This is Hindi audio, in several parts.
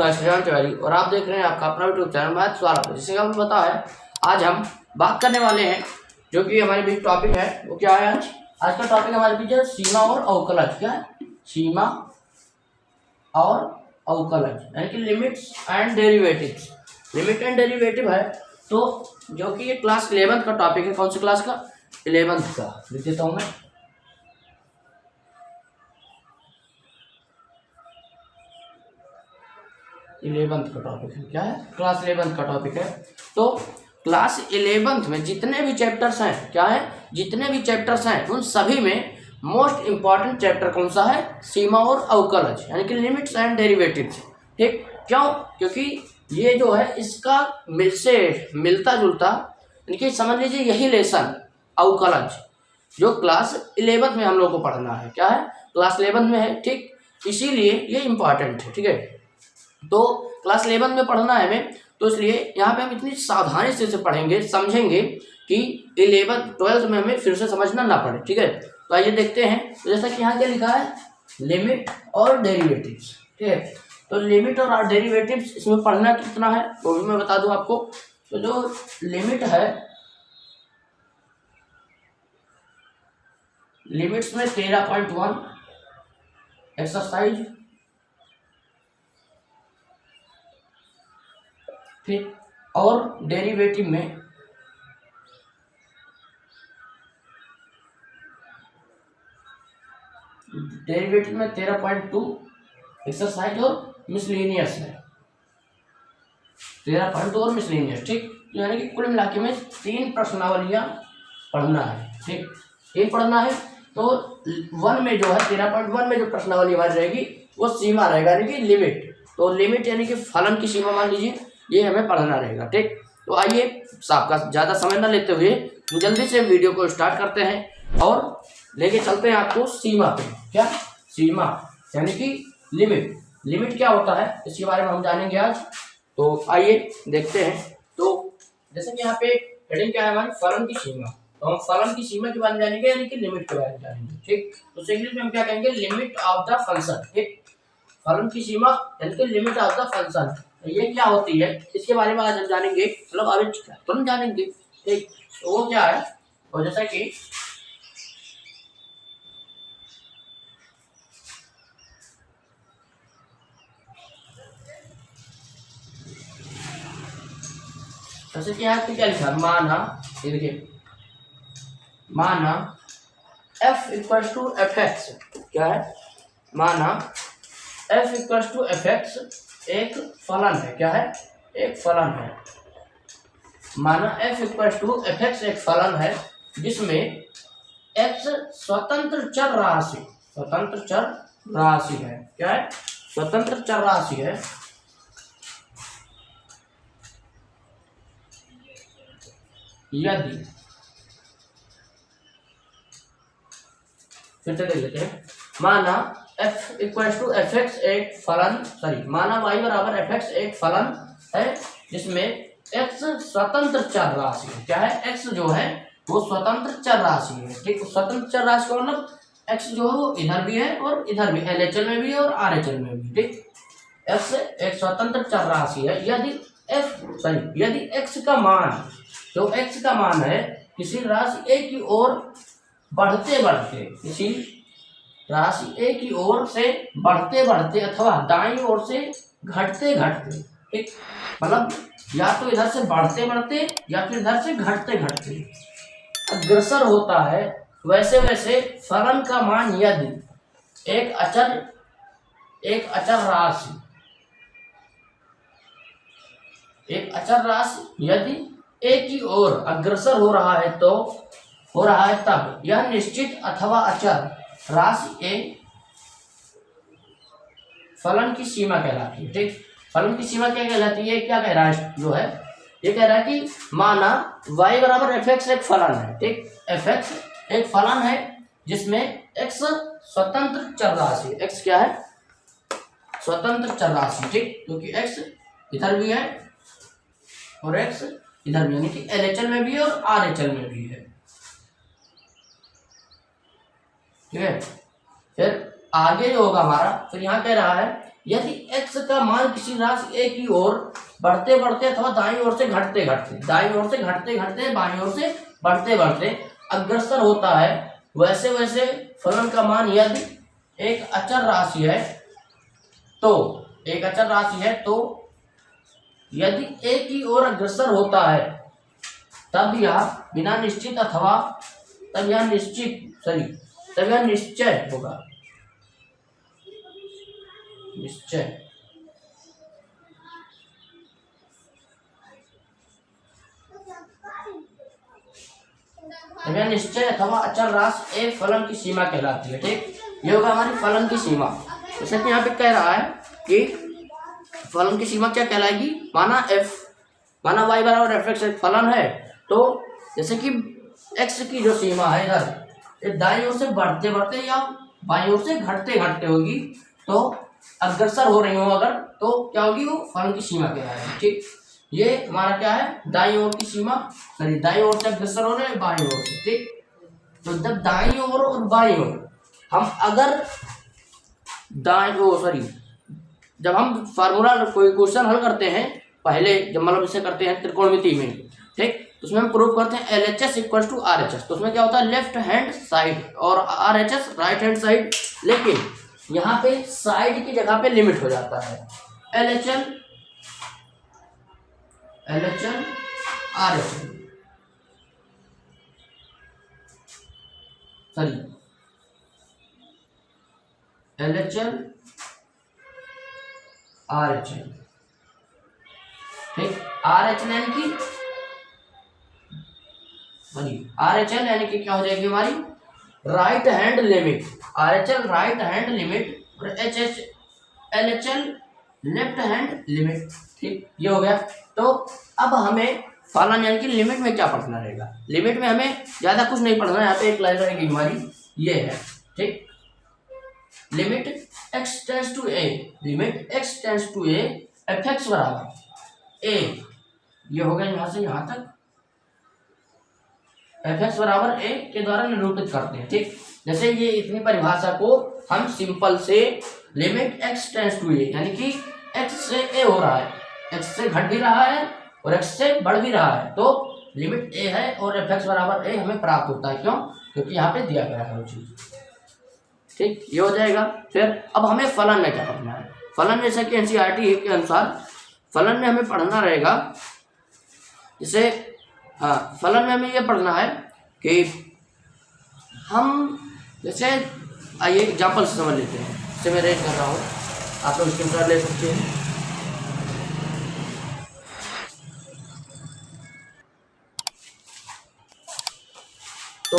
मैं श्रीराम तिवारी और आप देख रहे हैं आपका अपना यूट्यूब चैनल मैथ स्वागत है। जैसे कि आपको पता है आज हम बात करने वाले हैं जो कि हमारे बीच टॉपिक है वो क्या है। आज का टॉपिक हमारे बीच है सीमा और अवकलज। क्या है? सीमा और अवकलज यानी कि limits and derivatives. Limit and derivative है तो जो कि ये क्लास 11th का टॉपिक है। कौन सी क्लास का? 11th का। लिख देता हूँ मैं 11th का टॉपिक है। क्या है? क्लास 11th का टॉपिक है। तो क्लास 11th में जितने भी चैप्टर्स हैं, क्या है, जितने भी चैप्टर्स हैं उन सभी में मोस्ट इंपॉर्टेंट चैप्टर कौन सा है? सीमा और अवकलज यानी कि लिमिट्स एंड डेरिवेटिव्स। ठीक, क्यों? क्योंकि ये जो है इसका मिलता जुलता यानी कि समझ लीजिए यही लेसन अवकलज जो क्लास 11th में हम लोग को पढ़ना है। क्या है? क्लास 11th में है। ठीक, इसीलिए ये इंपॉर्टेंट है। ठीक है, तो क्लास 11 में पढ़ना है हमें, तो इसलिए यहाँ पे हम इतनी सावधानी से पढ़ेंगे, समझेंगे कि 11th 12th में हमें फिर से समझना ना पड़े। ठीक है, तो आइए देखते हैं। तो जैसा कि यहाँ क्या लिखा है, लिमिट और डेरिवेटिव्स। ठीक है, तो लिमिट और डेरिवेटिव्स इसमें पढ़ना कितना है वो भी मैं बता दूं आपको। तो जो लिमिट है, लिमिट्स में 13.1 एक्सरसाइज, फिर और डेरिवेटिव में डेरिवेटिव में 13.2 एक्सरसाइज और मिसलेनियस है। 13.2 और मिसलेनियस। ठीक, यानी कि कुल मिला के में 3 प्रश्नावलियां पढ़ना है। ठीक, 3 पढ़ना है। तो 1 में जो है 13.1 में जो प्रश्नावली हमारी रहेगी वो सीमा रहेगा यानी कि लिमिट। तो लिमिट यानी कि फलन की सीमा मान लीजिए, ये हमें पढ़ना रहेगा। ठीक, तो आइए आपका ज़्यादा समय न लेते हुए जल्दी से वीडियो को स्टार्ट करते हैं और लेके चलते हैं आपको सीमा पे। क्या? सीमा यानी कि लिमिट। लिमिट क्या होता है इसके बारे में हम जानेंगे आज। तो आइए देखते हैं। तो जैसे कि यहाँ पे हेडिंग क्या है हमारी, फलन की सीमा। तो हम फलन की सीमा के बारे में जानेंगे यानी कि लिमिट के बारे में जानेंगे। ठीक, तो इंग्लिश में हम क्या कहेंगे, लिमिट ऑफ द फंक्शन। ठीक, फलन की सीमा यानी कि लिमिट ऑफ द फंक्शन, ये क्या होती है इसके बारे में आज हम जानेंगे। मतलब अभी तुरंत जानेंगे। ठीक, तो वो क्या है, और जैसा कि यहाँ पे क्या लिखा, माना, ये देखिए, माना f equals to f x. क्या है? माना f equals to f x एक फलन है। क्या है? एक फलन है। माना f equals to f x एक फलन है जिसमें x स्वतंत्र चर राशि, स्वतंत्र चर राशि है। क्या है? स्वतंत्र चर राशि है। यदि, फिर से देख लेते हैं, माना f equals to f x एक फलन, माना y बराबर एफ एक्स एक फलन है जिसमें x स्वतंत्र चर राशि है। क्या है? x जो है वो स्वतंत्र चर राशि है। ठीक, स्वतंत्र चर राशि का मतलब x जो है वो इधर भी है और इधर भी, LHL में भी और RHL में भी। ठीक, x एक स्वतंत्र चर राशि है यदि यदि x का मान, जो x का मान है किसी राशि a की ओर बढ़ते बढ़ते, किसी राशि a की ओर से बढ़ते बढ़ते अथवा दाईं ओर से घटते घटते। ठीक, मतलब या तो इधर से बढ़ते बढ़ते या फिर इधर से घटते घटते अग्रसर होता है, वैसे वैसे फलन का मान यदि एक अचर राशि यदि a की ओर अग्रसर हो रहा है तब यह निश्चित अथवा अचर राशि a फलन की सीमा कहलाती है। ठीक, फलन की सीमा क्या कहलाती है? क्या कह रहा है जो है, ये कह रहा है कि माना y बराबर एफ एक्स एक फलन है। ठीक, एफ एक्स एक फलन है जिसमें x स्वतंत्र चर राशि, x क्या है? स्वतंत्र चर राशि। ठीक, क्योंकि x इधर भी है और x इधर भी, यानी कि LHL में भी है और RHL में भी है। ठीक है, फिर आगे जो होगा हमारा, फिर यहाँ कह रहा है यदि x का मान किसी राशि a की ओर बढ़ते बढ़ते अथवा दाईं ओर से घटते घटते, दाईं ओर से घटते घटते बाईं ओर से बढ़ते बढ़ते अग्रसर होता है, वैसे वैसे फलन का मान यदि एक अचर राशि है तो, एक अचर राशि है तो यदि a की ओर अग्रसर होता है तब यह बिना निश्चित अथवा तब यह निश्चय होगा, निश्चय। तब यह निश्चय अथवा अचर राशि एक फलन की सीमा कहलाती है। ठीक, ये होगा हमारी फलन की सीमा। जैसे कि यहाँ पे कह रहा है कि फलन की सीमा क्या कहलाएगी, माना y बराबर f(x) एक फलन है, तो जैसे कि x की जो सीमा है इधर दाईं ओर से बढ़ते बढ़ते या बाईं ओर से घटते घटते होगी, तो अग्रसर हो रही हो अगर, तो क्या होगी, वो फलन की सीमा कहलाएगी। ठीक, ये हमारा क्या है, दाईं ओर की सीमा, सॉरी दाईं ओर से अग्रसर हो रहे हैं बाईं ओर से। ठीक, तो जब दाईं ओर और बाईं ओर हम अगर जब हम फार्मूला कोई क्वेश्चन हल करते हैं पहले, जब मतलब इसे करते हैं त्रिकोणमिति में, ठीक, तो उसमें हम प्रूव करते हैं LHS इक्वल टू RHS। तो उसमें क्या होता है, लेफ्ट हैंड साइड और RHS राइट हैंड साइड, लेकिन यहाँ पे साइड की जगह पे लिमिट हो जाता है, LHL RHL, sorry LHL RHL। ठीक, RHL यानी कि RHL यानी कि क्या हो जाएगी हमारी right hand limit, RHL right hand limit और LHL लेफ्ट हैंड लिमिट। ठीक, ये हो गया। तो अब हमें फलन यानी कि लिमिट में क्या पढ़ना रहेगा, लिमिट में हमें ज्यादा कुछ नहीं पढ़ना है, यहाँ पे एक लाइन रहेगी हमारी, ये है। ठीक, limit x tends to a, limit x tends to a f(x) बराबर a, ये हो गया यहाँ से यहाँ तक, f(x) बराबर a के द्वारा निरूपित करते हैं। ठीक, जैसे ये इतनी परिभाषा को हम सिंपल से limit x tends to a यानी कि x से a हो रहा है, x से घट भी रहा है और x से बढ़ भी रहा है, तो लिमिट a है और f(x) बराबर a हमें प्राप्त होता है। क्यों, क्योंकि यहाँ पे दिया गया है वो चीज। ठीक, ये हो जाएगा। फिर अब हमें फलन में क्या पढ़ना है, फलन जैसे कि NCERT के अनुसार फलन में हमें पढ़ना रहेगा, जैसे हाँ, फलन में हमें ये पढ़ना है कि हम जैसे आइए एग्जाम्पल से समझ लेते हैं, जैसे मैं रेट कर रहा हूँ, आप लोग स्क्रीनशॉट ले सकते हैं। तो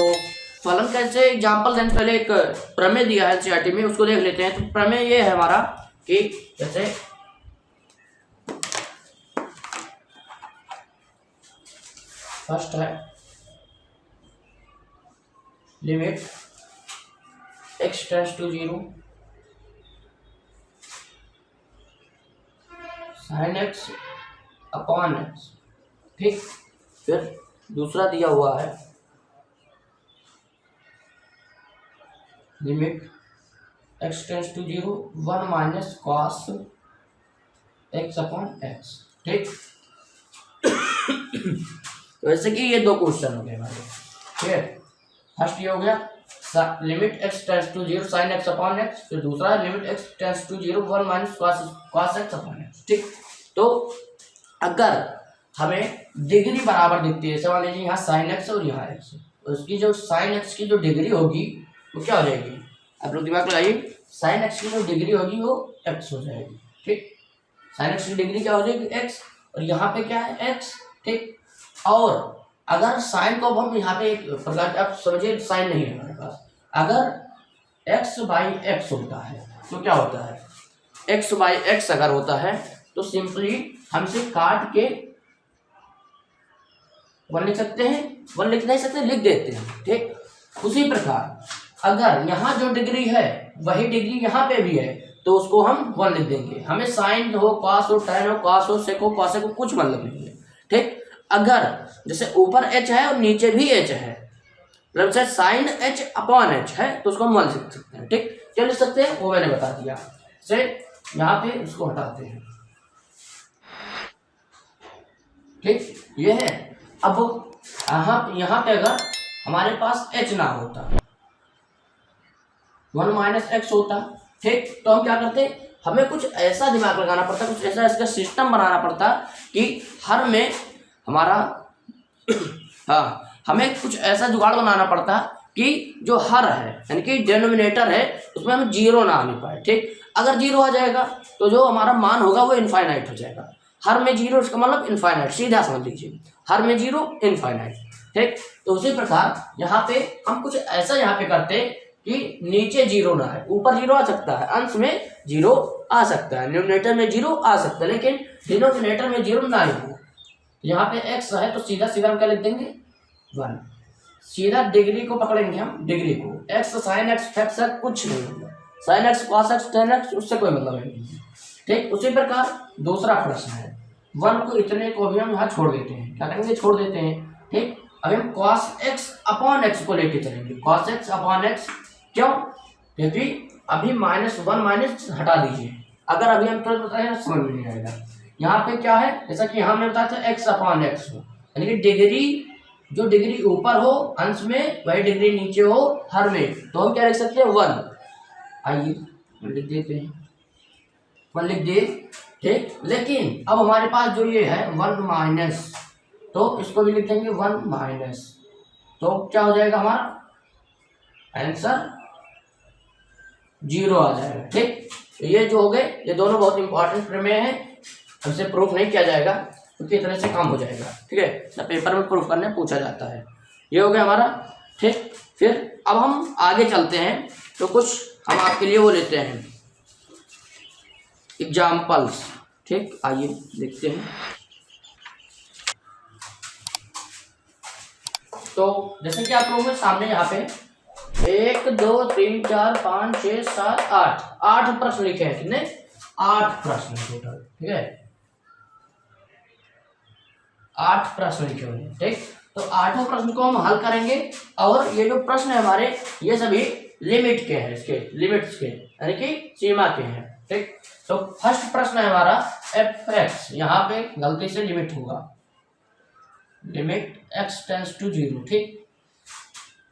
फलन कैसे एग्जाम्पल देने पहले एक प्रमेय दिया है NCERT में, उसको देख लेते हैं। तो प्रमेय ये है हमारा कि जैसे फर्स्ट है limit x tends to 0 sin x upon x। ठीक, फिर दूसरा दिया हुआ है limit x tends to 0 1 minus cos x upon x। ठीक, तो ऐसे कि ये दो क्वेश्चन हो गए हमारे। ठीक है, फर्स्ट ये हो गया limit x tends to 0 sin x upon x, फिर दूसरा limit x tends to 0 1 minus cos x upon x। ठीक, तो अगर हमें डिग्री बराबर दिखती है, मान लीजिए यहाँ sin x और यहाँ x, उसकी जो sin x की जो डिग्री होगी वो क्या हो जाएगी, आप लोग दिमाग लगाइए, sin x की जो डिग्री होगी वो x हो जाएगी। ठीक, sin x की डिग्री क्या हो जाएगी x, और यहाँ पे क्या है x। ठीक, और अगर साइन को हम यहाँ पे एक प्रकार आप समझिए, साइन नहीं है हमारे पास, अगर x बाई एक्स होता है तो क्या होता है, x बाई एक्स अगर होता है तो सिंपली हम इसे काट के 1 लिख सकते हैं, 1 लिख नहीं सकते, लिख देते हैं। ठीक, उसी प्रकार अगर यहाँ जो डिग्री है वही डिग्री यहाँ पे भी है तो उसको हम 1 लिख देंगे। हमें साइन हो, कॉस हो, टैन हो, कॉस हो, सेक हो, कॉसेक हो, कुछ मतलब नहीं है। ठीक, अगर जैसे ऊपर h है और नीचे भी h है, मतलब जैसे साइन h अपॉन h है तो उसको हम 1 लिख सकते हैं। ठीक, क्या लिख सकते हैं वो मैंने बता दिया। जैसे यहाँ पे उसको हटाते हैं, ठीक, ये है। अब यहाँ पे अगर हमारे पास h ना होता, 1 माइनस एक्स होता, ठीक, तो हम क्या करते, हमें कुछ ऐसा दिमाग लगाना पड़ता, कुछ ऐसा इसका सिस्टम बनाना पड़ता कि हर में हमारा हाँ, हमें कुछ ऐसा जुगाड़ बनाना पड़ता कि जो हर है यानी कि डिनोमिनेटर है उसमें हमें जीरो ना आने पाए, ठीक। अगर जीरो आ जाएगा तो जो हमारा मान होगा वो इनफाइनाइट हो जाएगा। हर में जीरो इसका मतलब इनफाइनाइट, सीधा समझ लीजिए, हर में जीरो इनफाइनाइट, ठीक। तो उसी प्रकार यहाँ पे हम कुछ ऐसा यहाँ पे करते कि नीचे जीरो ना है, ऊपर जीरो आ सकता है, अंश में जीरो आ सकता है, न्यूमिनेटर में जीरो आ सकता है, लेकिन डिनोमिनेटर में जीरो ना ही हो। यहाँ पे एक्स है तो सीधा सीधा हम क्या लिख देंगे 1, सीधा डिग्री को पकड़ेंगे हम, डिग्री को, एक्स साइन एक्स फैक्स कुछ नहीं होगा, sine x cos x ten x उससे कोई मतलब नहीं, ठीक। उसी प्रकार दूसरा प्रश्न है, 1 को इतने को भी हम यहाँ छोड़ देते हैं, क्या करेंगे, छोड़ देते हैं, ठीक। अभी हम कॉस एक्स अपॉन एक्स को लेके चलेंगे, कॉस एक्स अपॉन एक्स, क्यों, क्योंकि अभी -1 माइनस हटा दीजिए, अगर अभी हम तुरंत बताएं समझ में नहीं आएगा। यहाँ पे क्या है, जैसा कि हमने बताया था एक्स अपॉन एक्स हो, यानी कि डिग्री, जो डिग्री ऊपर हो अंश में वही डिग्री नीचे हो हर में, तो हम क्या लिख सकते हैं 1, आइए लिख देते हैं 1 लिख दिए, ठीक। लेकिन अब हमारे पास जो ये है 1 माइनस, तो इसको भी लिख देंगे 1 माइनस, तो क्या हो जाएगा हमारा आंसर 0 आ जाएगा, ठीक। तो ये जो हो गए, ये दोनों बहुत इंपॉर्टेंट प्रमेय है, हमसे प्रूफ नहीं किया जाएगा क्योंकि इतने से काम हो जाएगा, ठीक है, ना पेपर में प्रूफ करने पूछा जाता है। ये हो गया हमारा, ठीक। फिर अब हम आगे चलते हैं, तो कुछ हम आपके लिए वो लेते हैं एग्जाम्पल्स, ठीक, आइए देखते हैं। तो जैसे कि आप लोगों के सामने यहाँ पे 1 2 3 4 5 6 7 8 प्रश्न लिखे हैं, कितने, 8 प्रश्न टोटल, ठीक है, 8 प्रश्न लिखे हुए हैं, ठीक। तो 8 प्रश्न को हम हल करेंगे, और ये जो प्रश्न है हमारे, ये सभी लिमिट के हैं, इसके लिमिट्स के यानी कि सीमा के हैं, ठीक। तो फर्स्ट प्रश्न है हमारा एफ एक्स, यहाँ पे गलती से लिमिट होगा, लिमिट एक्स टेंस टू 0, ठीक।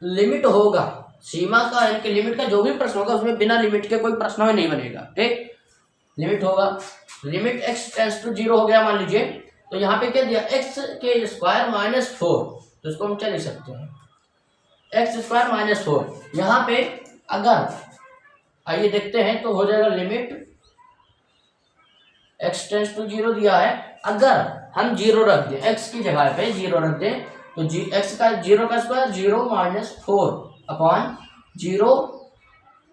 लिमिट होगा, सीमा का यानी कि लिमिट का जो भी प्रश्न होगा उसमें बिना लिमिट के कोई प्रश्न में नहीं बनेगा, ठीक। लिमिट होगा, लिमिट एक्स टेंस टू 0 हो गया मान लीजिए, तो यहाँ पे क्या दिया, एक्स के स्क्वायर माइनस 4, तो इसको हम क्या लिख सकते हैं, एक्स स्क्वायर माइनस 4। यहाँ पे अगर आइए देखते हैं तो हो जाएगा लिमिट एक्स टेंस टू 0 दिया है, अगर हम 0 रख दें, एक्स की जगह पे 0 रख दें, तो एक्स का 0 का स्क्वायर 0 माइनस 4 अपॉन 0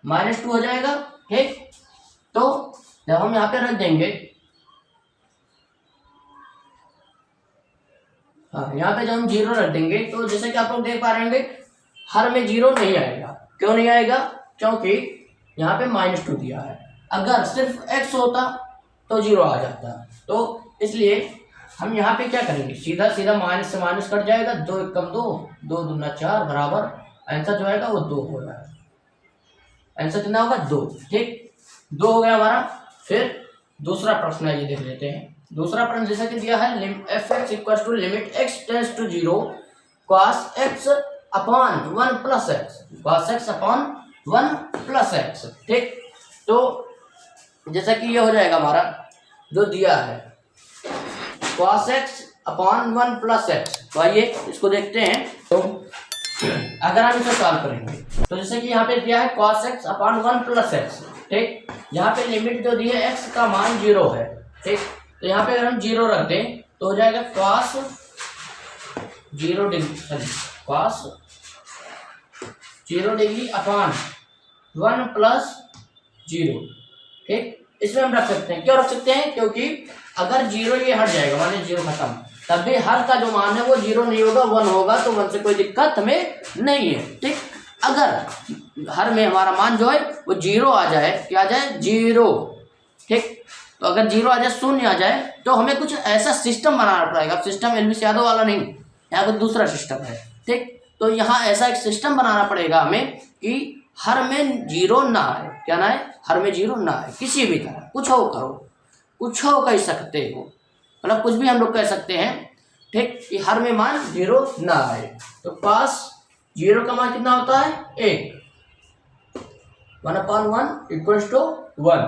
माइनस 2 हो जाएगा, ठीक। तो जब हम यहाँ पे रख देंगे, हाँ, यहाँ पे जब हम 0 रख देंगे, तो जैसे कि आप लोग देख पा रहे होंगे हर में 0 नहीं आएगा, क्यों नहीं आएगा, क्योंकि यहाँ पे -2 दिया है, अगर सिर्फ x होता तो 0 आ जाता, तो इसलिए हम यहाँ पे क्या करेंगे, सीधा सीधा माइनस से माइनस कट जाएगा, 2 1 कम 2, 2 दूना 4 बराबर, आंसर जो आएगा वो 2 होगा, आंसर कितना होगा 2, ठीक, 2 हो गया हमारा। फिर दूसरा प्रश्न है, ये देख लेते हैं। दूसरा प्रश्न जैसा कि दिया है f x equal to limit x tends to 0 cos x upon 1 plus x, cos x upon 1 plus x, ठीक। तो जैसा कि ये हो जाएगा हमारा जो दिया है cos x upon 1 plus x, तो आइए इसको देखते हैं। तो अगर हम इसे सॉल्व करेंगे तो जैसे कि यहाँ पे दिया है cos x upon 1 plus x, ठीक। यहाँ पे लिमिट जो दी है x का मान 0 है, ठीक। तो यहाँ पे अगर हम 0 रख दें तो हो जाएगा cos 0 degree, cos 0 degree upon 1 plus 0, ठीक। इसमें हम रख सकते हैं, क्यों रख सकते हैं, क्योंकि अगर 0 ये हट जाएगा, माने 0 खत्म, तब भी हर का जो मान है वो 0 नहीं होगा, 1 होगा, तो 1 से कोई दिक्कत हमें नहीं है, ठीक। अगर हर में हमारा मान जो है वो 0 आ जाए, क्या आ जाए 0, ठीक। तो अगर 0 आ जाए, 0 आ जाए, तो हमें कुछ ऐसा सिस्टम बनाना पड़ेगा, सिस्टम एलवी यादव वाला नहीं, यहाँ पर दूसरा सिस्टम है, ठीक। तो यहाँ ऐसा एक सिस्टम बनाना पड़ेगा हमें कि हर में जीरो ना आए, क्या ना है, हर में जीरो ना आए, किसी भी तरह कुछ हो करो, कुछ हो कह सकते हो, मतलब कुछ भी हम लोग कह सकते हैं, ठीक, कि हर में मान जीरो ना आए। तो पास जीरो का मान कितना होता है, 1, 1/1 इक्वल्स टू 1,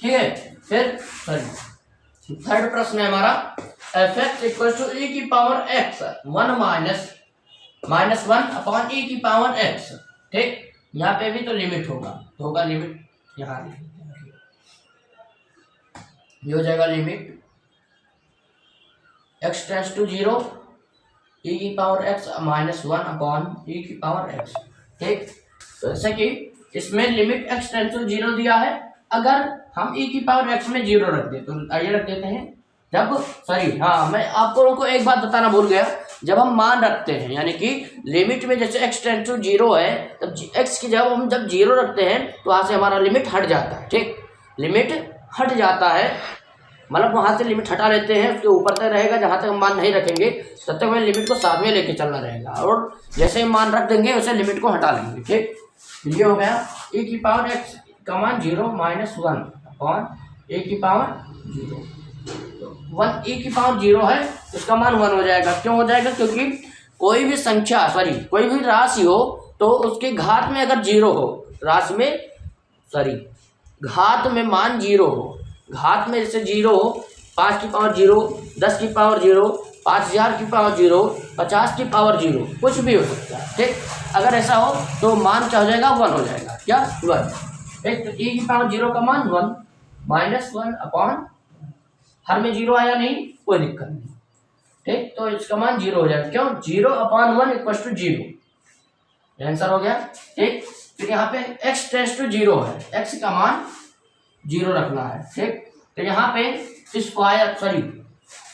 ठीक है। फिर थर्ड प्रश्न है हमारा, f x equal to e की पावर x 1 - 1 अपॉन e की पावर x, ठीक। यहाँ पे भी तो लिमिट होगा, तो होगा लिमिट, यहाँ ये हो जाएगा limit x tends to 0 e की पावर x -1 अपॉन e की पावर x, ठीक। तो जैसे कि इसमें लिमिट x टेंड्स टू 0 दिया है, अगर हम e की पावर x में 0 रख दे, तो आइए रख देते हैं, जब सॉरी हाँ मैं आप लोगों को एक बात बताना भूल गया, जब हम मान रखते हैं यानी कि लिमिट में जैसे x टेंड्स टू 0 है, तब x की जब हम 0 रखते हैं तो वहाँ से हमारा लिमिट हट जाता है, ठीक, लिमिट हट जाता है, मतलब वहाँ से लिमिट हटा लेते हैं, उसके ऊपर तक रहेगा, जहाँ तक हम मान नहीं रखेंगे तब तक हमें लिमिट को साथ में लेके चलना रहेगा, और जैसे ही मान रख देंगे वैसे लिमिट को हटा लेंगे, ठीक। ये हो गया e की पावर x का मान 0 - 1 अपॉन e की पावर 0, तो 1 e की पावर 0 है, उसका मान 1 हो जाएगा, क्यों हो जाएगा, क्योंकि कोई भी संख्या सॉरी कोई भी राशि हो तो उसके घात में अगर 0 हो, राशि में सॉरी घात में मान 0 हो, घात में जैसे 0 हो, 5 की पावर 0, 10 की पावर 0, 5000 की पावर 0, 50 की पावर 0, कुछ भी हो सकता है, ठीक। अगर ऐसा हो तो मान क्या हो जाएगा, 1 हो जाएगा, क्या 1, ठीक। तो e की पावर 0 का मान 1 - 1 अपॉन, हर में 0 आया नहीं, कोई दिक्कत नहीं, ठीक। तो इसका मान 0 हो जाएगा, क्यों, 0/1 इक्वल्स टू 0, आंसर हो गया, ठीक। फिर यहाँ पे x टेंड्स टू 0 है, x का मान 0 रखना है, ठीक। तो यहाँ पे स्क्वायर सॉरी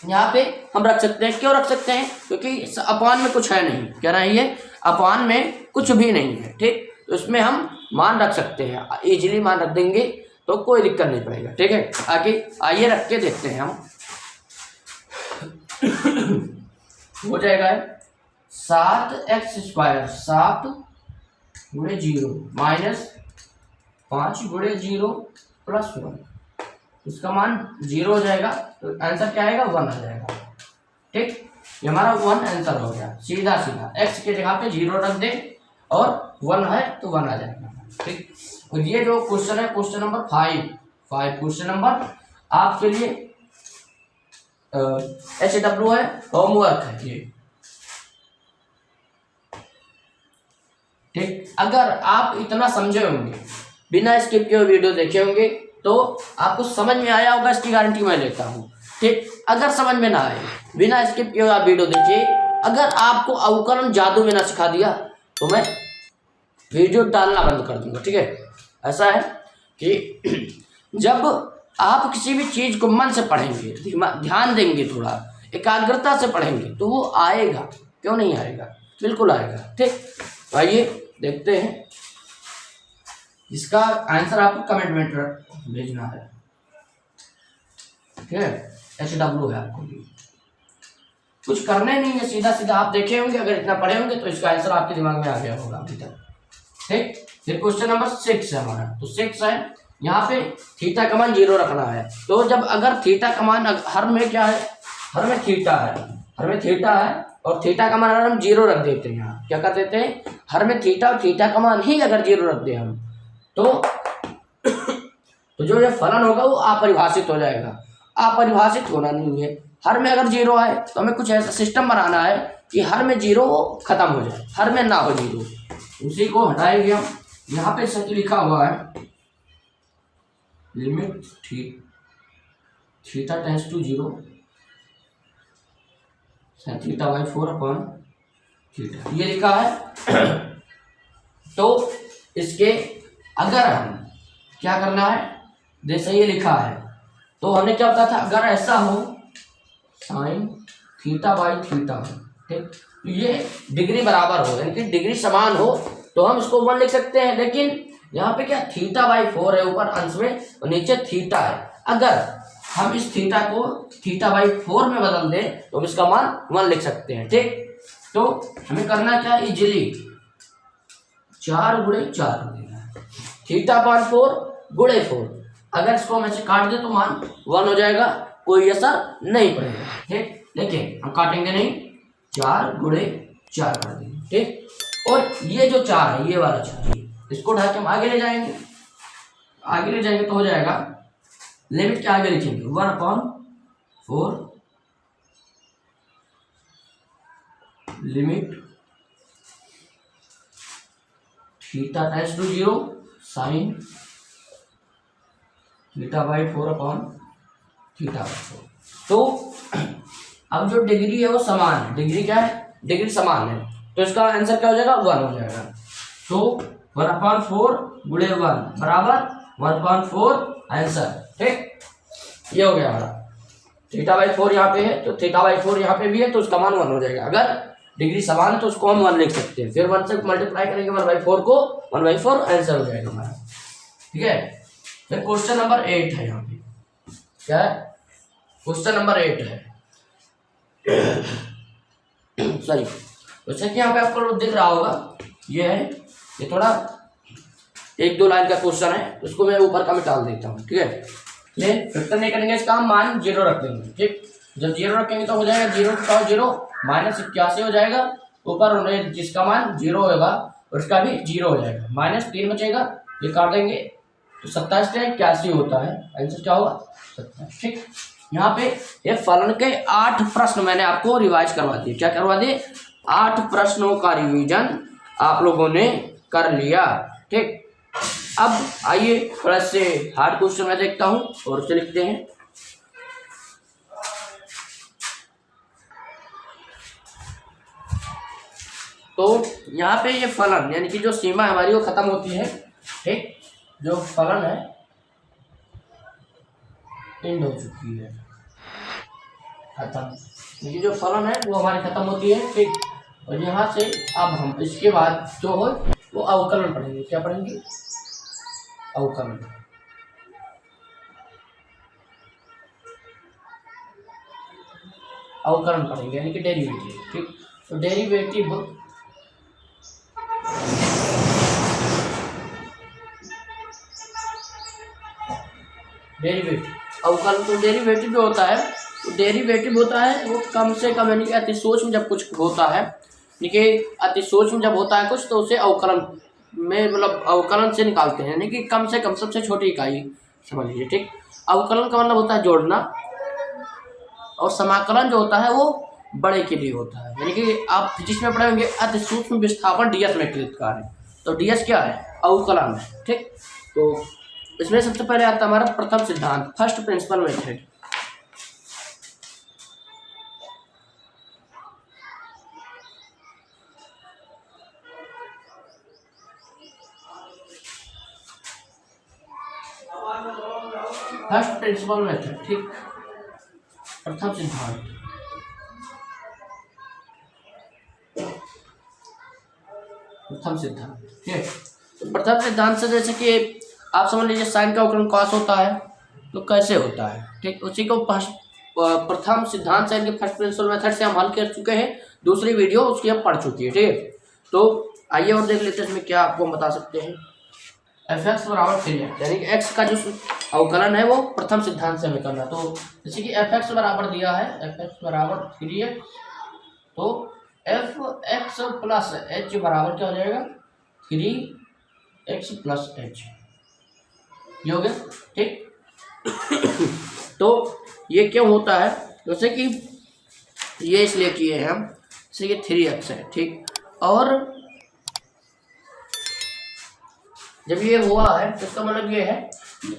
यहाँ पे हम रख सकते हैं, क्यों रख सकते हैं, क्योंकि अपॉन में कुछ है नहीं, क्या नहीं है, अपॉन में कुछ भी नहीं है, ठीक। तो इसमें हम मान रख सकते हैं, इजीली मान रख देंगे तो कोई दिक्कत नहीं पड़ेगा, ठीक है। आगे आइए रख के देखते हैं हम हो जाएगा 7x² 7 × 0 -5 × 0 + 1, इसका मान 0 हो जाएगा, तो आंसर क्या आएगा, 1 आ जाएगा, ठीक। ये हमारा 1 आंसर हो गया, सीधा सीधा x के जगह पे 0 रख दे और 1 है तो 1 आ जाएगा, ठीक। और ये जो क्वेश्चन है, क्वेश्चन नंबर 5 क्वेश्चन नंबर आपके लिए HW है, होमवर्क है ये, ठीक। अगर आप इतना समझे होंगे, बिना स्किप किए वीडियो देखे होंगे, तो आपको समझ में आया होगा, इसकी गारंटी मैं लेता हूँ, ठीक। अगर समझ में ना आए, बिना स्किप किए आप वीडियो देखिए, अगर आपको अवकलन जादू में ना सिखा दिया तो मैं वीडियो डालना बंद कर दूंगा, ठीक है। ऐसा है कि जब आप किसी भी चीज़ को मन से पढ़ेंगे, ध्यान देंगे, थोड़ा एकाग्रता से पढ़ेंगे, तो वो आएगा, क्यों नहीं आएगा, बिल्कुल आएगा, ठीक। आइए देखते हैं, इसका आंसर आपको कमेंट में भेजना है, ठीक है। HW है, आपको भी कुछ करने नहीं है, सीधा सीधा आप देखे होंगे, अगर इतना पढ़े होंगे तो इसका आंसर आपके दिमाग में आ गया होगा अभी तक, ठीक। फिर क्वेश्चन नंबर 6 है हमारा, तो 6 है, यहाँ पे थीटा का मान 0 रखना है, तो जब अगर थीटा का मान हर में क्या है, हर में थीटा है, हर में थीटा है, और थीटा का मान अगर हम 0 रख देते हैं, यहाँ क्या कर देते हैं, हर में थीटा और थीटा का मान ही अगर 0 रख दे हम, तो जो ये फलन होगा वो अपरिभाषित हो जाएगा, अपरिभाषित होना नहीं है, हर में अगर 0 आए तो हमें कुछ ऐसा सिस्टम बनाना है कि हर में 0 खत्म हो जाए, हर में ना हो 0, उसी को हटाएंगे हम। यहाँ पे सच लिखा हुआ है, limit theta tends to 0 θ/4 upon theta, ये लिखा है। तो इसके अगर हम क्या करना है, जैसे ये लिखा है, तो हमने क्या बताया था, अगर ऐसा हो sin θ/θ, ठीक, तो ये डिग्री बराबर हो, यानी कि डिग्री समान हो, तो हम इसको 1 लिख सकते हैं, लेकिन यहाँ पे क्या θ/4 है ऊपर अंश में और नीचे थीटा है, अगर हम इस थीटा को θ/4 में बदल दें तो हम इसका मान 1 लिख सकते हैं, ठीक। तो हमें करना क्या, इजीली 4 गुणे 4 कर देना है। थीटा अपॉन 4 गुणे 4, अगर इसको हम ऐसे काट दे तो मान 1 हो जाएगा, कोई असर नहीं पड़ेगा। ठीक, देखिए हम काटेंगे नहीं, 4 गुणे 4 कर देंगे। ठीक, और ये जो 4 है, ये वाला 4, इसको उठा के हम आगे ले जाएंगे, आगे ले जाएंगे तो हो जाएगा, लिमिट के आगे लिखेंगे 1/4 limit theta tends to 0 sine theta by 4/θ/4। तो अब जो डिग्री है वो समान है, डिग्री क्या है, डिग्री समान है, तो इसका आंसर क्या हो जाएगा, 1 हो जाएगा। तो 1/4 गुणे 1 बराबर 1/4 आंसर। ठीक, ये हो गया हमारा। θ/4 यहाँ पे है तो θ/4 यहाँ पे भी है, तो उसका मान 1 हो जाएगा। अगर डिग्री समान है तो उसको हम 1 लिख सकते हैं, फिर 1 से मल्टीप्लाई करेंगे 1/4 को, 1/4 आंसर हो जाएगा हमारा। ठीक है, फिर क्वेश्चन नंबर 8 है, यहाँ पे क्या है, क्वेश्चन नंबर 8 है सॉरी, जैसे कि यहाँ पे आपको दिख रहा होगा, ये है, ये थोड़ा 1-2 लाइन का क्वेश्चन है, उसको मैं ऊपर का मिटा देता हूँ। ठीक है, ले फिर नहीं करेंगे, इसका हम मान 0 रख देंगे। ठीक, जब 0 रखेंगे तो हो जाएगा 0 का 0 -81 हो जाएगा, ऊपर जिसका मान 0 होगा उसका भी 0 हो जाएगा, -3 बचेगा, ये काट देंगे तो 27 से 81 होता है, आंसर क्या होगा 27। ठीक, यहाँ पे ये फलन के 8 प्रश्न मैंने आपको रिवाइज करवा दिए। क्या करवा दिए, 8 प्रश्नों का रिवीजन आप लोगों ने कर लिया। ठीक, अब आइए थोड़ा से हार्ड क्वेश्चन मैं देखता हूं और उसे लिखते हैं। तो यहाँ पे ये फलन यानी कि जो सीमा हमारी वो खत्म होती है। ठीक, जो फलन है एंड हो चुकी है, खत्म, ये जो फलन है वो हमारी खत्म होती है। ठीक, और यहाँ से अब हम इसके बाद जो हो वो अवकलन पढ़ेंगे। क्या पढ़ेंगे, अवकलन। अवकलन पढ़ेंगे यानी कि डेरिवेटिव। ठीक, तो डेरिवेटिव अवकलन, तो डेरिवेटिव जो होता है, तो डेरिवेटिव होता है वो कम से कम यानी कि अति सूक्ष्म जब कुछ होता है, यानी कि अति सूक्ष्म जब होता है कुछ, तो उसे अवकलन में मतलब अवकलन से निकालते हैं, यानी कि कम से कम सबसे छोटी इकाई समझ लीजिए। ठीक, अवकलन का मतलब होता है जोड़ना, और समाकलन जो होता है वो बड़े के लिए होता है, यानी कि आप फिजिक्स में पढ़े होंगे अति सूक्ष्म विस्थापन डीएस में कृत कार्य, तो डीएस क्या है, अवकलन है। ठीक, तो इसमें सबसे पहले आता है हमारा प्रथम सिद्धांत, first principle method. First principle method. ठीक, प्रथम सिद्धांत, प्रथम सिद्धांत। ठीक है, तो प्रथम सिद्धांत से जैसे कि आप समझ लीजिए साइन का अवकलन कॉस होता है, तो कैसे होता है। ठीक, उसी को प्रथम सिद्धांत से इनके फर्स्ट प्रिंसिपल मेथड से हम हल कर चुके हैं, दूसरी वीडियो उसकी हम पढ़ चुकी है। ठीक है, तो आइए और देख लेते हैं इसमें क्या आपको हम बता सकते हैं। f(x) बराबर 3x, यानी कि x का जो अवकलन है वो प्रथम सिद्धांत से हमें करना। तो जैसे कि f(x) बराबर दिया है, f(x) बराबर 3x, तो f(x) प्लस h बराबर क्या हो जाएगा, 3x प्लस h, ये हो गया। ठीक, तो ये क्यों होता है, जैसे कि ये इसलिए किए हैं हम, जैसे कि 3x है। ठीक, और जब ये हुआ है तो इसका मतलब ये है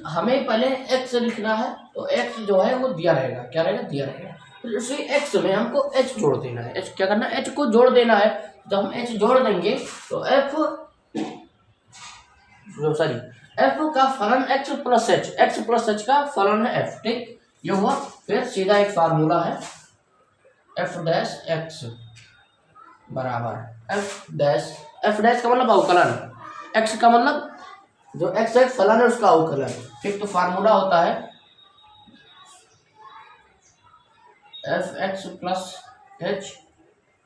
हमें पहले x लिखना है, तो x जो है वो दिया रहेगा, क्या रहेगा, दिया रहेगा। तो उसी x में हमको h जोड़ देना है, h क्या करना है, h को जोड़ देना है। जब हम h जोड़ देंगे तो f का फलन x प्लस h का फलन है f। ठीक, ये हुआ। फिर सीधा एक फार्मूला है, f डैश x बराबर f डैश का मतलब अवकलन, x का मतलब जो x एक फलन है उसका अवकलन। ठीक, तो फार्मूला होता है f(x) plus h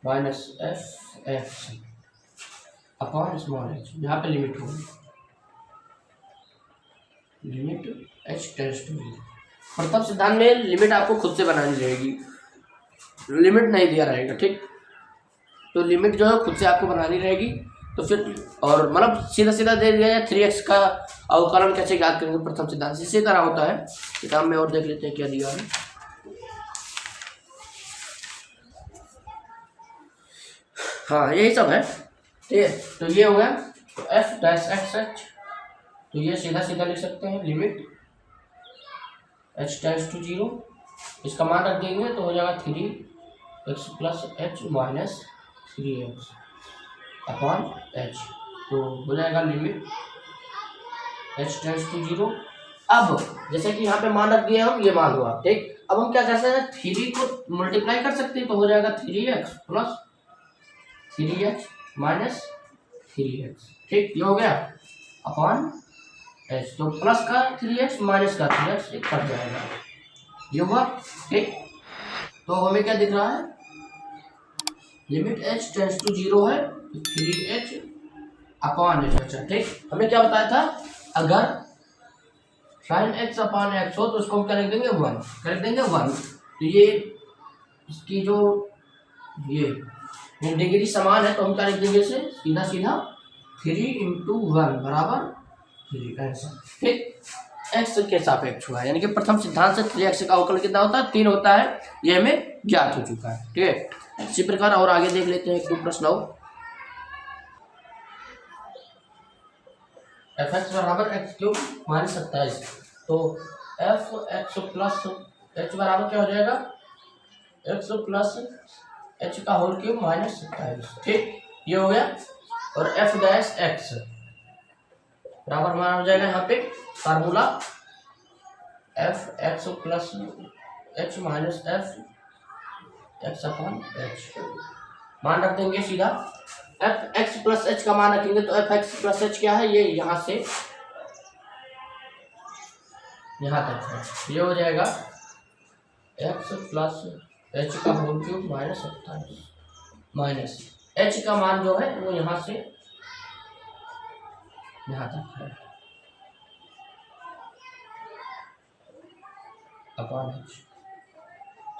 minus f(x). Upon small H, यहाँ पे लिमिट होगी, लिमिट एच टेंड्स टू 0। प्रथम सिद्धांत में लिमिट आपको खुद से बनानी रहेगी, लिमिट नहीं दिया रहेगा, ठीक। तो लिमिट जो है खुद से आपको बनानी रहेगी। तो फिर और मतलब सीधा सीधा दे दिया है 3x का अवकलन कैसे ज्ञात करेंगे प्रथम सिद्धांत से, इसी तरह होता है। किताब में और देख लेते हैं क्या दिया है। हाँ यही सब है, ठीक है। तो ये हो गया, तो एफ डैश एक्स एच, तो ये सीधा सीधा लिख सकते हैं लिमिट एच टेंड्स टू 0, इसका मान रख देंगे तो हो जाएगा 3x plus H minus 3x upon h, तो हो जाएगा लिमिट एच टेंड्स टू 0। अब जैसे कि यहाँ पे मान रख दिए हम, ये मान हुआ, ठीक। अब हम क्या कर सकते हैं, 3 को मल्टीप्लाई कर सकते हैं, तो हो जाएगा 3x plus 3h minus 3x, ठीक। ये हो गया अपॉन एच, तो प्लस का 3x माइनस का 3x एक कट जाएगा, ये हुआ, ठीक। तो हमें क्या दिख रहा है, लिमिट h टेंड्स टू 0 है, 3h अपॉन एच बचा, ठीक। हमें क्या बताया था, अगर साइन x अपॉन एक्स हो तो उसको हम क्या लिख देंगे 1, कर देंगे 1। तो ये इसकी जो ये डिग्री समान है, तो हम क्या लिख देंगे इसे, सीधा सीधा 3 इंटू 1 बराबर 3 आंसर, ठीक। एक्स के सापेक्ष हुआ है, यानी कि प्रथम सिद्धांत से 3x का अवकलन कितना होता है, 3 होता है, ये हमें ज्ञात हो चुका है, ठीक है। इसी प्रकार और आगे देख लेते हैं, एक दो प्रश्न और। एफ एक्स बराबर एक्स क्यूब माइनस 27, तो एफ एक्स प्लस एच बराबर क्या हो जाएगा, एक्स प्लस एच का होल क्यूब माइनस 27, ठीक। ये हो गया, और एफ डैश एक्स बराबर हमारा हो जाएगा यहाँ पे formula F x plus H minus F x upon H, मान रख देंगे सीधा, एफ एक्स प्लस एच का मान रखेंगे, तो एफ एक्स प्लस एच क्या है, ये यहाँ से यहाँ तक है, ये हो जाएगा एक्स प्लस एच का whole cube minus 27 minus h का मान जो है वो यहाँ से यहाँ तक है अपॉन एच,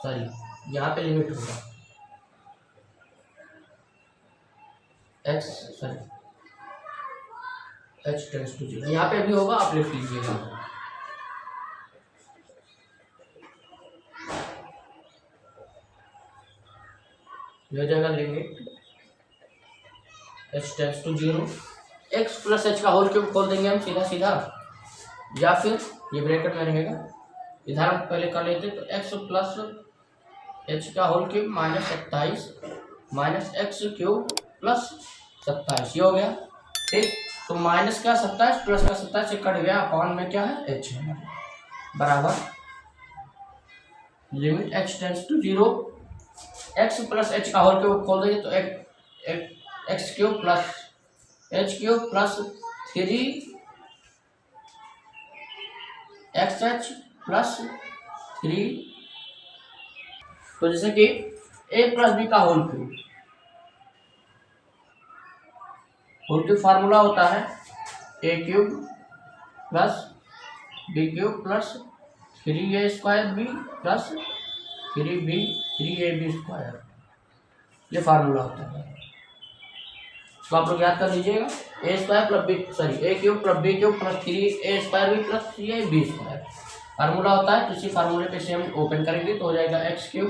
सॉरी यहाँ पे लिमिट होगा x, sorry h tends to 0, यहाँ पे भी होगा, आप लिख लीजिएगा। हो जाएगा limit h tends to 0, x plus h का होल क्यूब खोल देंगे हम सीधा सीधा, या फिर ये ब्रैकेट में रहेगा, इधर हम पहले कर लेते, तो एक्स प्लस एच का whole cube minus 27 minus x cube plus 27, ये हो गया, ठीक। तो माइनस का 27 प्लस का 27 से कट गया, अपॉन में क्या है एच है बराबर limit h tends to 0, x plus h का होल क्यूब खोल देंगे, तो x cube plus h cube plus 3 x h plus 3, तो जैसे कि ए प्लस बी का होल क्यूब फार्मूला होता है a cube plus b cube plus 3a square b plus 3ab square, ये फार्मूला होता है, तो आप लोग याद कर लीजिएगा, a square plus b, sorry a cube plus b cube plus 3a square b plus 3ab square formula होता है। तो इसी फार्मूले पे से हम ओपन करेंगे, तो हो जाएगा x cube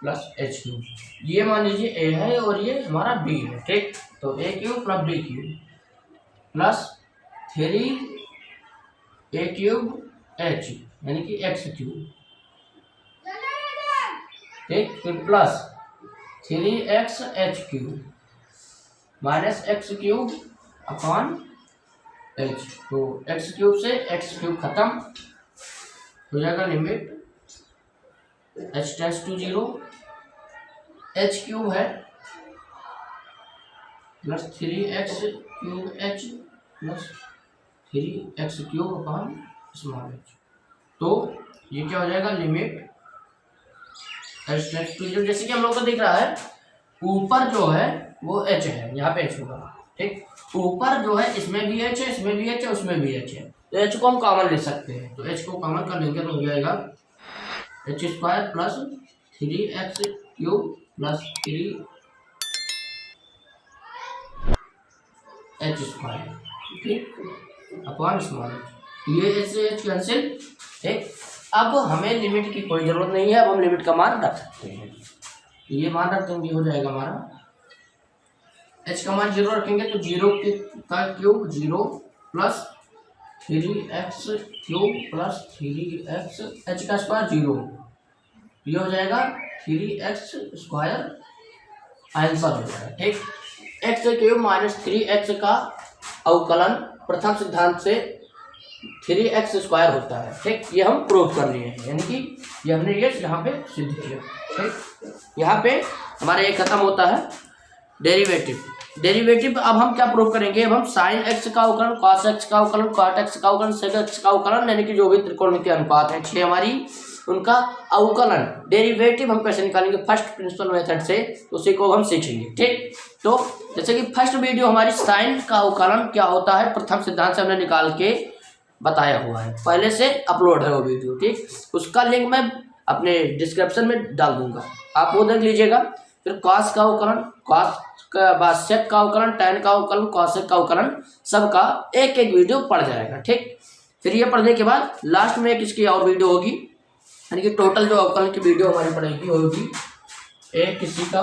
plus h cube, ये मान लीजिए ए है और ये हमारा बी है, ठीक। तो a cube plus b cube plus 3a cube h यानी कि एक्स क्यूब, ठीक, फिर plus 3x h cube minus x cube upon h, तो एक्स क्यूब से एक्स क्यूब खत्म हो जाएगा, limit h tends to 0, h cube है plus 3x cube h plus 3x cube upon small h, तो ये क्या हो जाएगा लिमिट एच टेंड्स टू 0, जैसे कि हम लोग को दिख रहा है ऊपर जो है वो h है, यहाँ पे h होगा, ठीक। ऊपर जो है इसमें भी एच है, इसमें भी एच है, उसमें भी एच है, तो एच को हम कॉमन ले सकते हैं। तो एच को कॉमन कर लेंगे तो हो जाएगा H square plus 3x cube plus 3 H square, ठीक, अपॉन स्मॉल ये एच से एच कैंसिल। ठीक, अब हमें लिमिट की कोई जरूरत नहीं है, अब हम लिमिट का मान रख सकते हैं। ये मान रख देंगे, हो जाएगा हमारा एच का मान 0 रखेंगे तो 0 का cube 0 plus 3x cube plus 3x H का स्क्वायर 0, ये हो जाएगा 3x स्क्वायर आंसर हो जाएगा। ठीक, एक्स क्यूब माइनस 3x का अवकलन प्रथम सिद्धांत से 3x स्क्वायर होता है। ठीक, ये हम प्रूव कर लिए हैं, यानी कि ये हमने ये यहाँ पे सिद्ध किया। ठीक, यहाँ पे हमारा ये खत्म होता है डेरिवेटिव। डेरिवेटिव अब हम क्या प्रूव करेंगे, अब हम साइन एक्स का अवकलन, कॉस एक्स का अवकलन, कॉट एक्स का अवकलन, सेक एक्स का अवकलन, यानी कि जो भी त्रिकोणमितीय अनुपात है 6 हमारी, उनका अवकलन डेरिवेटिव हम कैसे निकालेंगे फर्स्ट प्रिंसिपल मेथड से, तो उसी को हम सीखेंगे। ठीक, तो जैसे कि फर्स्ट वीडियो हमारी साइन का अवकलन क्या होता है प्रथम सिद्धांत से हमने निकाल के बताया हुआ है, पहले से अपलोड है वो वीडियो। ठीक, उसका लिंक मैं अपने डिस्क्रिप्शन में डाल दूंगा, आप वो देख लीजिएगा। फिर कॉस का अवकलन, कॉस का बाद सेक का अवकलन, टैन का अवकलन, कॉसेक का अवकलन, सबका एक एक वीडियो पड़ जाएगा। ठीक, फिर ये पढ़ने के बाद लास्ट में एक इसकी और वीडियो होगी, यानी कि टोटल जो अवकलन की वीडियो हमारी पड़ेगी होगी एक किसी का,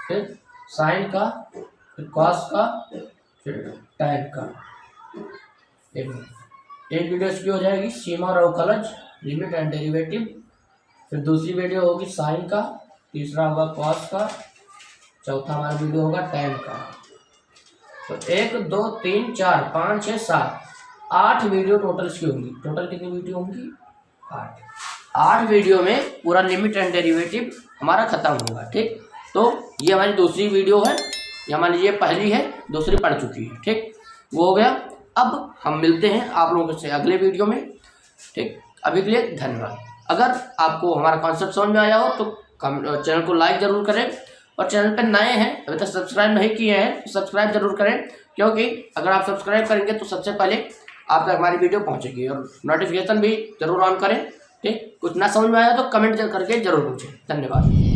फिर साइन का, फिर कॉस का, फिर टैन का, एक वीडियो इसकी हो जाएगी सीमा और अवकलज, लिमिट एंड डेरिवेटिव। फिर दूसरी वीडियो होगी साइन का, तीसरा होगा कॉस का, चौथा हमारा वीडियो होगा टैन का। तो 1 2 3 4 5 6 7 8 वीडियो टोटल इसकी होंगी। टोटल कितनी वीडियो होंगी, 8 वीडियो में पूरा लिमिट एंड डेरिवेटिव हमारा खत्म होगा। ठीक, तो ये हमारी दूसरी वीडियो है, ये मान लीजिए पहली है, दूसरी पढ़ चुकी है। ठीक, वो हो गया। अब हम मिलते हैं आप लोगों से अगले वीडियो में। ठीक, अभी के लिए धन्यवाद। अगर आपको हमारा कॉन्सेप्ट समझ में आया हो तो चैनल को लाइक ज़रूर करें, और चैनल पर नए हैं अभी तक सब्सक्राइब नहीं किए हैं तो सब्सक्राइब जरूर करें, क्योंकि अगर आप सब्सक्राइब करेंगे तो सबसे पहले आप तक हमारी वीडियो पहुंचेगी, और नोटिफिकेशन भी जरूर ऑन करें। ठीक, कुछ ना समझ में आया तो कमेंट करके जरूर पूछें। धन्यवाद।